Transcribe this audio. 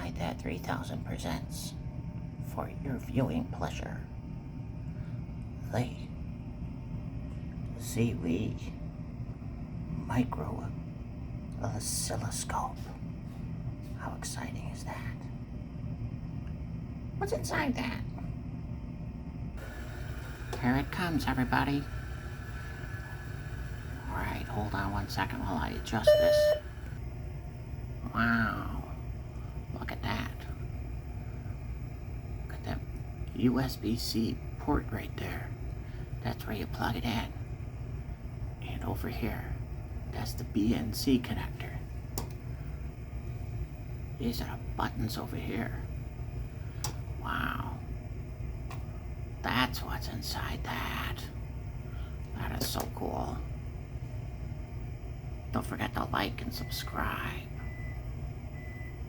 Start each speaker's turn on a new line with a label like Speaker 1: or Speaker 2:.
Speaker 1: inside that 3000 presents for your viewing pleasure the ZV micro oscilloscope. How exciting is that? What's inside that? Here it comes, everybody. Alright, hold on 1 second while I adjust this. Wow. Look at that. Look at that USB-C port right there. That's where you plug it in. And over here, that's the BNC connector. These are the buttons over here. Wow. That's what's inside that. That is so cool. Don't forget to like and subscribe.